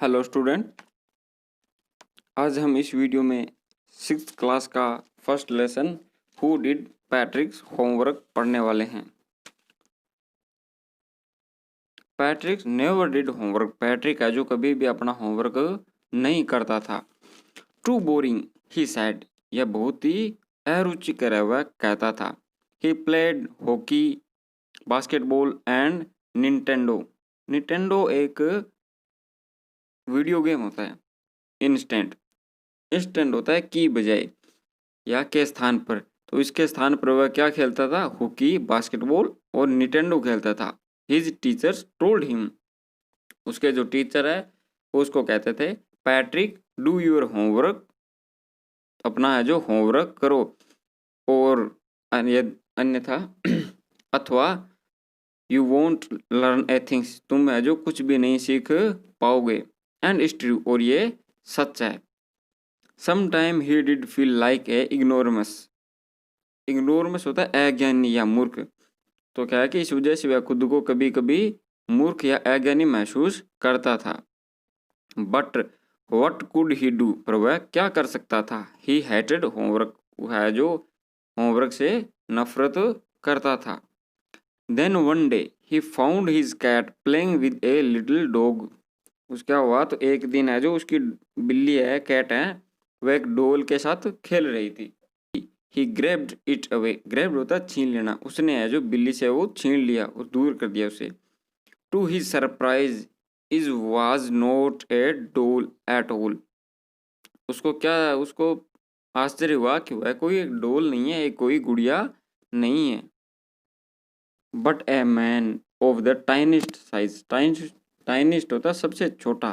Hello student, आज हम इस वीडियो में 6th क्लास का first lesson who did पैट्रिक्स homework पढ़ने वाले हैं। Patrick never did homework. Patrick है जो कभी भी अपना होमवर्क नहीं करता था। टू बोरिंग ही सैड, यह बहुत ही अरुचिकर है वह कहता था। He played hockey, basketball and Nintendo. Nintendo एक वीडियो गेम होता है। इंस्टेंट होता है की बजाय या के स्थान पर, तो इसके स्थान पर वह क्या खेलता था? हॉकी, बास्केटबॉल और निंटेंडो खेलता था। हिज टीचर्स टोल्ड हिम, उसके जो टीचर है वो उसको कहते थे, पैट्रिक डू योर होमवर्क, अपना है जो होमवर्क करो, और अन्यथा अथवा you won't learn A things, तुम है जो कुछ भी नहीं सीख पाओगे। एंड इट्स ट्रू, और ये सच है। Sometime he did feel like a ignoramus. Ignoramus होता है अज्ञानी या मूर्ख। तो क्या है कि इस वजह से वह खुद को कभी कभी मूर्ख या अज्ञानी महसूस करता था। But what could he do, पर वह क्या कर सकता था? ही हेटेड होमवर्क, वह है जो होमवर्क से नफरत करता था। Then one day he found his cat playing with a little dog. उसका हुआ तो एक दिन है जो उसकी बिल्ली है, कैट है, वह एक डॉल के साथ खेल रही थी। ही ग्रेब्ड इट अवे, ग्रेब्ड होता है छीन लेना, उसने है जो बिल्ली से वो छीन लिया और दूर कर दिया उसे। To his surprise is was not a doll at all. उसको आश्चर्य हुआ कि वह कोई एक डोल नहीं है, एक कोई गुड़िया नहीं है, but a man of the tiniest size. Tiniest होता सबसे छोटा,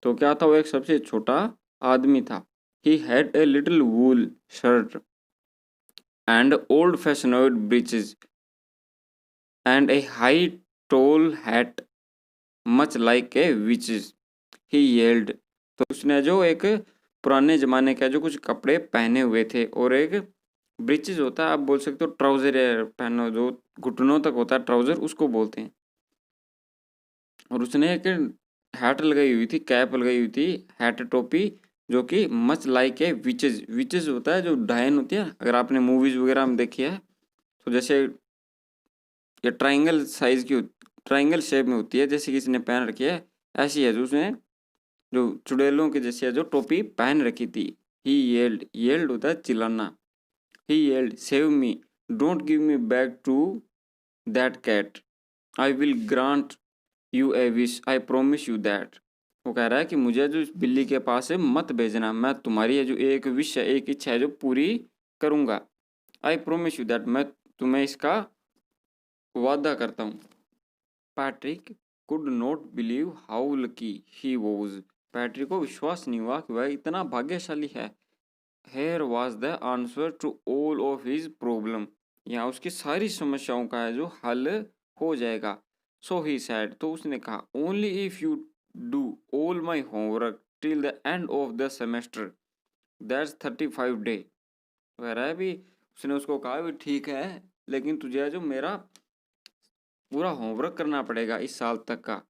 तो क्या था? वो एक सबसे छोटा आदमी था। He had a little wool shirt and old-fashioned breeches and a high tall hat much like a witch's. He yelled, तो उसने जो एक पुराने जमाने का जो कुछ कपड़े पहने हुए थे और एक ब्रीचेज होता है, आप बोल सकते हो ट्राउजर पहनो, जो घुटनों तक होता है ट्राउजर, उसको बोलते हैं। और उसने एक हैट लगाई हुई थी, कैप लगाई हुई थी, हैट टोपी, जो कि much like a witches. Witches होता है जो डायन होती है, अगर आपने मूवीज वगैरह में देखी है तो जैसे ये ट्राइंगल साइज की, ट्राइंगल शेप में होती है, जैसे किसी ने पहन रखी है, ऐसी है जो उसने जो चुड़ैलों के जैसी है जो टोपी पहन रखी थी। ही येल्ड, येल्ड होता है चिल्लाना। He yelled, save me, don't give me back to that cat, I will grant you a wish, I promise you that. वो कह रहा है कि मुझे जो इस बिल्ली के पास है मत भेजना, मैं तुम्हारी है जो एक विश है, एक इच्छा है जो पूरी करूँगा। आई प्रोमिस यू दैट, मैं तुम्हें इसका वादा करता हूँ। Patrick could not believe how lucky he was. Patrick को विश्वास नहीं हुआ कि वह इतना भाग्यशाली है। Here was the answer to all of his problem, यहाँ उसकी सारी समस्याओं का है जो हल हो जाएगा। सो ही सैड, तो उसने कहा, only if you do all my homework till the end of the semester, that's 35 day. कह रहा है भी, उसने उसको कहा भी ठीक है, लेकिन तुझे जो मेरा पूरा होमवर्क करना पड़ेगा इस साल तक का,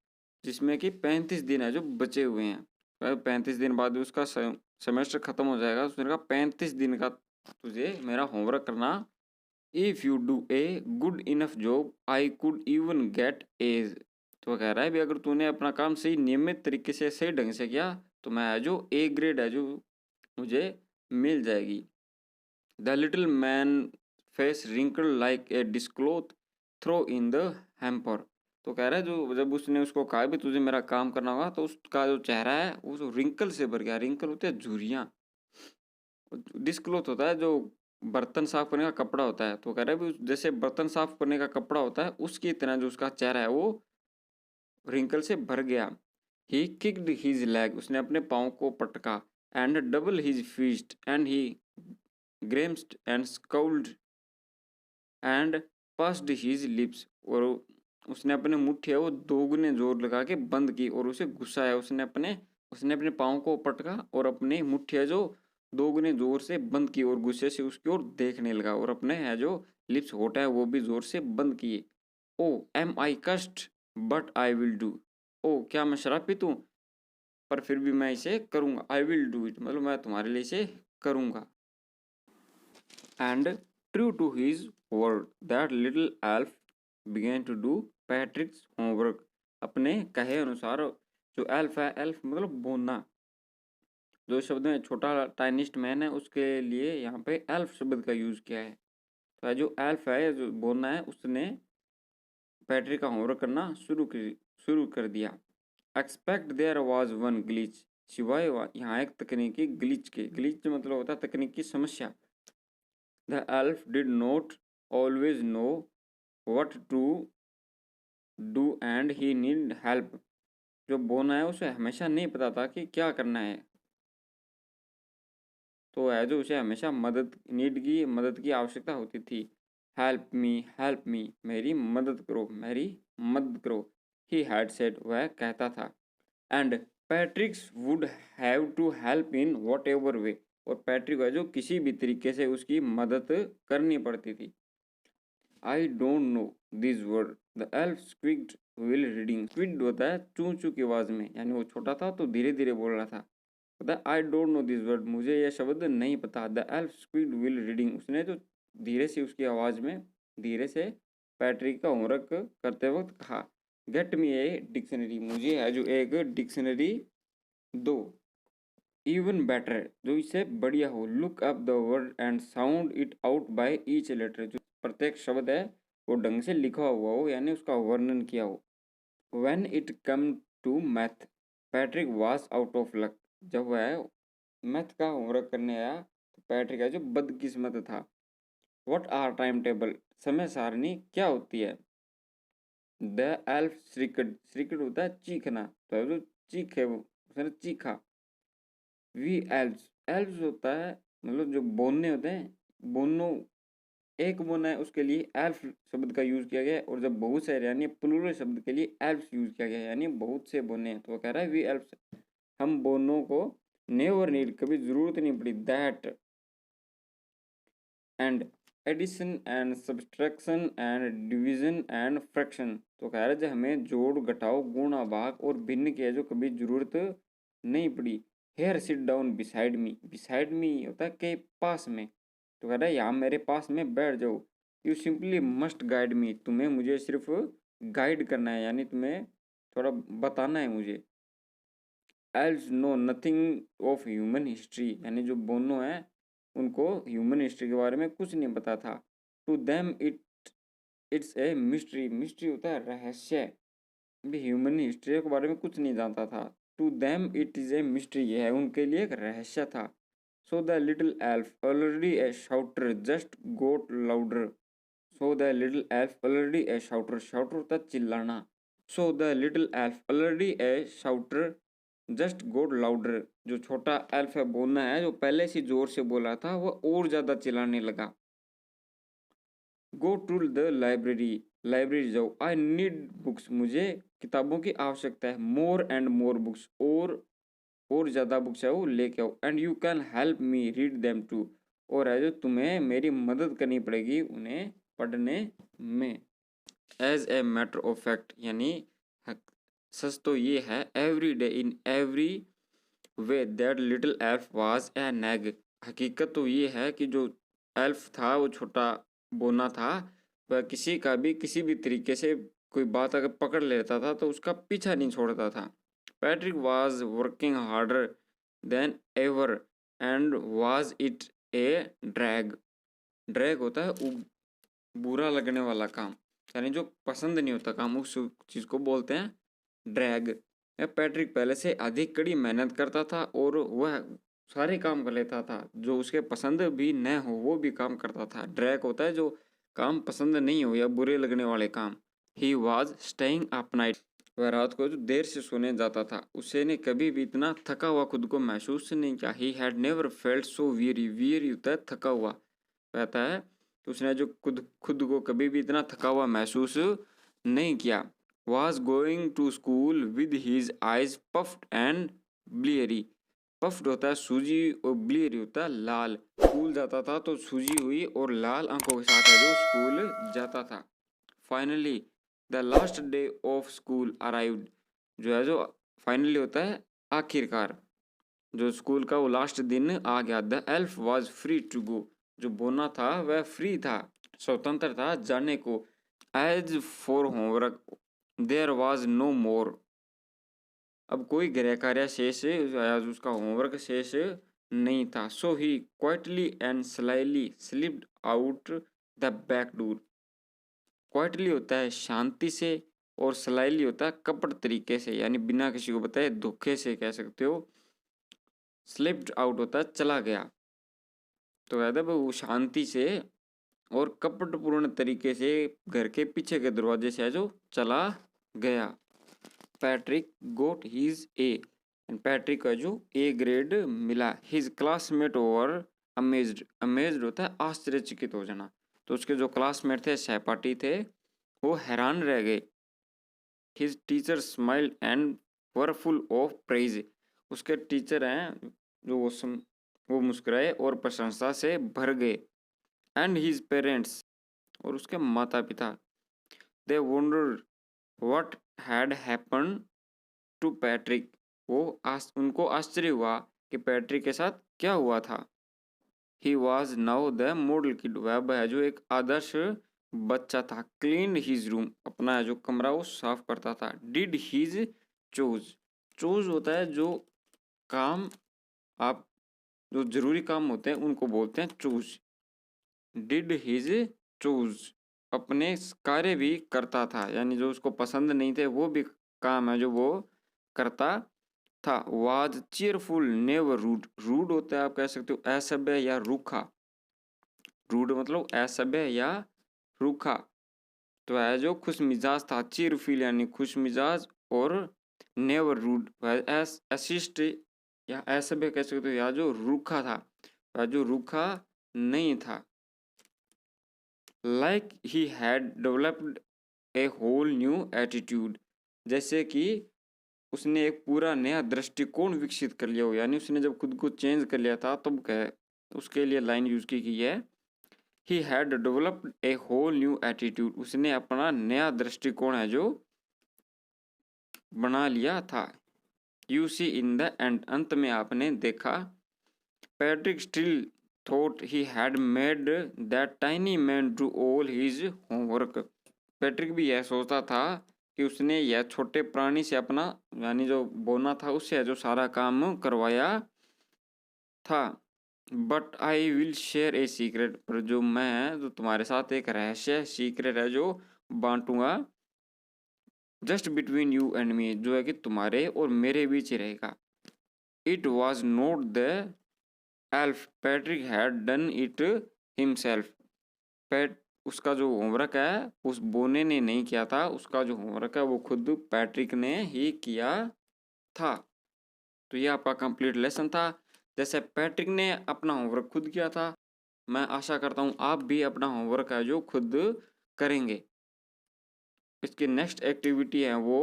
जिसमें कि 35 दिन है जो बचे हुए हैं। 35 दिन बाद उसका सेमेस्टर खत्म हो जाएगा। उसने कहा 35 दिन का तुझे मेरा होमवर्क करना। If you do a good enough job I could even get A's. तो कह रहा है भी अगर तूने अपना काम सही नियमित तरीके से सही ढंग से किया तो मैं है जो ए ग्रेड है जो मुझे मिल जाएगी। The little man face wrinkle like a dishcloth throw in the hamper. तो कह रहा है जो जब उसने उसको कहा भी तुझे मेरा काम करना होगा, तो उसका जो चेहरा है वो जो रिंकल से भर गया। रिंकल होते हैं झुर्रियाँ, डिस्क्लोथ होता है जो बर्तन साफ करने का कपड़ा होता है। तो कह रहा है भी जैसे बर्तन साफ करने का कपड़ा होता है उसकी तरह जो उसका चेहरा है वो रिंकल से भर गया। ही किक्ड हिज लेग, उसने अपने पाँव को पटका। And double his fist and he grimaced and scowled and pursed his lips, और उसने अपने मुट्ठी है वो दोगुने जोर लगा के बंद की और उसे घुसाया। उसने अपने पाँव को पटका और अपने मुट्ठी है जो दोगुने जोर से बंद की और गुस्से से उसकी ओर देखने लगा, और अपने है जो लिप्स होटा है वो भी जोर से बंद किए। ओ एम आई कस्ट बट आई विल डू, ओ क्या मैं शराब पीता हूँ, पर फिर भी मैं इसे करूँगा। आई विल डू इट, मतलब मैं तुम्हारे लिए इसे करूँगा। And true to his word that little elf began to do Patrick's homework. अपने कहे अनुसार जो एल्फ है, एल्फ मतलब बोना, जो शब्द में छोटा टाइनिस्ट मैन है उसके लिए यहाँ पे एल्फ शब्द का यूज किया है। तो जो एल्फ है, जो बोना है, उसने पैट्रिक का होमवर्क करना शुरू कर दिया। Expect there was one glitch, सिवाय यहाँ एक तकनीकी ग्लिच के, ग्लिच मतलब होता है तकनीकी समस्या। The elf did not always know what to do and he need help. जो बोना है उसे हमेशा नहीं पता था कि क्या करना है, तो है जो उसे हमेशा मदद की आवश्यकता होती थी। हेल्प मी, मेरी मदद करो, मेरी मदद करो। ही हैड सेड, वह कहता था। And Patrick's would have to help in whatever way, और पैट्रिक है जो किसी भी तरीके से उसकी मदद करनी पड़ती थी। I don't know this word, the elf squeaked while reading. Squeaked होता है चू चू की आवाज में, यानी वो छोटा था तो धीरे धीरे बोल रहा था। The I don't know this word, मुझे यह शब्द नहीं पता। The elf squeaked while reading, उसने जो धीरे से उसकी आवाज में धीरे से पैट्रिक का होमवर्क करते वक्त कहा। गेट मी ए डिक्शनरी, मुझे है जो एक डिक्शनरी दो। इवन बेटर, जो इससे बढ़िया हो। Look up the word and sound it out by each letter, जो प्रत्येक शब्द है वो ढंग से लिखा हुआ हो, यानी उसका वर्णन किया हो। When it come to math Patrick was out of luck, जब वह मैथ का होमवर्क करने आया तो पैट्रिक है जो बदकिस्मत था। व्हाट आर टाइम टेबल, समय सारणी क्या होती है। द एल्फ श्रिकड होता है चीखना, तो जो चीख है वो उसने चीखा। वी एल्व्स होता है मतलब जो बोनने होते हैं, बोनो एक बोना है उसके लिए एल्फ शब्द का यूज किया गया है, और जब बहुत से यानी प्लूरल शब्द के लिए एल्फ्स यूज किया गया है, यानी बहुत से बोने हैं। तो वो कह रहा है वी एल्फ्स, हम बोनों को नेवर नीड, कभी जरूरत नहीं पड़ी। That and addition and subtraction and division and fraction, तो कह रहा है हमें जोड़ घटाओ गुणा भाग और भिन्न की जो कभी जरूरत नहीं पड़ी। Here sit down beside me होता है के पास में, तो कह रहा है यहाँ मेरे पास में बैठ जाओ। You simply must guide me, तुम्हें मुझे सिर्फ गाइड करना है, यानी तुम्हें थोड़ा बताना है मुझे। Elves know nothing of human history, यानी जो बोनो है उनको ह्यूमन हिस्ट्री के बारे में कुछ नहीं पता था। To them it's a mystery होता है रहस्य, भी ह्यूमन हिस्ट्री के बारे में कुछ नहीं जानता था। To them it is a mystery, यह है उनके लिए एक रहस्य था। So the little elf already a shouter just got louder, so the little elf already a shouter होता है चिल्लाना। So the little elf already a shouter just got louder, जो छोटा एल्फ है बोलना है जो पहले से जोर से बोला था वो और ज्यादा चिल्लाने लगा। गो टू द लाइब्रेरी जाओ। आई नीड बुक्स, मुझे किताबों की आवश्यकता है। मोर एंड मोर बुक्स, और ज़्यादा बुक्स है वो लेके आओ। And you can help me read them too, और है जो तुम्हें मेरी मदद करनी पड़ेगी उन्हें पढ़ने में। As a matter of fact, यानी सच तो ये है, every day in every way that little elf was a nag, हकीकत तो ये है कि जो एल्फ था वो छोटा बोना था, वह किसी भी तरीके से कोई बात अगर पकड़ लेता था तो उसका पीछा नहीं छोड़ता था। Patrick was working harder than ever and was it A drag होता है बुरा लगने वाला काम, यानी जो पसंद नहीं होता काम, उस चीज़ को बोलते हैं ड्रैग। पैट्रिक पहले से अधिक कड़ी मेहनत करता था और वह सारे काम कर लेता था, जो उसके पसंद भी न हो वो भी काम करता था। ड्रैग होता है जो काम पसंद नहीं हो या बुरे लगने वाले काम। He was staying up night, वह रात को जो देर से सोने जाता था। उसे ने कभी भी इतना थका हुआ खुद को महसूस नहीं किया। He had never felt so weary होता है थका हुआ कहता है, तो उसने जो खुद को कभी भी इतना थका हुआ महसूस नहीं किया। was going to school with his eyes puffed and bleary, puffed होता है सूजी और bleary होता है लाल। स्कूल जाता था तो सूजी हुई और लाल आंखों के साथ है जो स्कूल जाता था। Finally the last day of school arrived, जो है जो फाइनली होता है आखिरकार जो स्कूल का वो लास्ट दिन आ गया। The elf was free to go, जो बोना था वह फ्री था, स्वतंत्र था जाने को। As for homework there was no more, अब कोई गृह कार्य शेष उसका होमवर्क शेष नहीं था। So he quietly and slyly slipped out the back door. Quietly होता है शांति से और स्लाइली होता है कपट तरीके से, यानी बिना किसी को बताए धोखे से कह सकते हो। स्लिप्ड आउट होता है चला गया, तो कहते हैं वो शांति से और कपटपूर्ण तरीके से घर के पीछे के दरवाजे से है जो चला गया। पैट्रिक गोट हिज ए, पैट्रिक का जो ए ग्रेड मिला। His classmate over amazed, amazed होता है आश्चर्यचकित हो जाना, तो उसके जो क्लासमेट थे सहपाठी थे वो हैरान रह गए। His teacher smiled and were full of praise, उसके टीचर हैं जो वो मुस्कुराए और प्रशंसा से भर गए। एंड हिज पेरेंट्स, और उसके माता पिता, they wondered what had happen to Patrick, वो उनको आश्चर्य हुआ कि पैट्रिक के साथ क्या हुआ था। He was now the model kid, वह जो एक आदर्श बच्चा था। क्लीन हिज रूम, अपना जो कमरा वो साफ करता था। डिड हिज चोज, चोज होता है जो काम आप जो जरूरी काम होते हैं उनको बोलते हैं चूज। डिड हिज चूज, अपने कार्य भी करता था, यानी जो उसको पसंद नहीं थे वो भी काम है जो वो करता था। Was cheerful never rude, rude होता है आप कह सकते हो असभ्य या रूखा। रूड मतलब असभ्य या रूखा, तो है जो खुश मिजाज था। चीयरफुल यानी खुश मिजाज, और नेवर रूड असिस्ट या असभ्य कह सकते हो, या जो रूखा था वह जो रूखा नहीं था। Like he had developed a whole new attitude, जैसे कि उसने एक पूरा नया दृष्टिकोण विकसित कर लिया हो, यानी उसने जब खुद को चेंज कर लिया था तब उसके लिए लाइन यूज की गई है। He had developed a whole new attitude, उसने अपना नया दृष्टिकोण है जो बना लिया था। You see in the end, अंत में आपने देखा। Patrick still thought he had made that tiny man do all his homework, Patrick भी यह सोचता था कि उसने यह छोटे प्राणी से अपना यानी जो बोना था उससे जो सारा काम करवाया था। But I will share a secret, पर जो मैं जो तुम्हारे साथ एक रहस्य सीक्रेट है जो बांटूंगा। Just between you and me, जो है कि तुम्हारे और मेरे बीच ही रहेगा। It was not the elf Patrick had done it himself, उसका जो होमवर्क है उस बोने ने नहीं किया था, उसका जो होमवर्क है वो खुद पैट्रिक ने ही किया था। तो ये आपका कंप्लीट लेसन था। जैसे पैट्रिक ने अपना होमवर्क खुद किया था, मैं आशा करता हूँ आप भी अपना होमवर्क है जो खुद करेंगे। इसकी नेक्स्ट एक्टिविटी है वो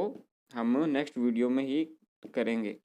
हम नेक्स्ट वीडियो में ही करेंगे।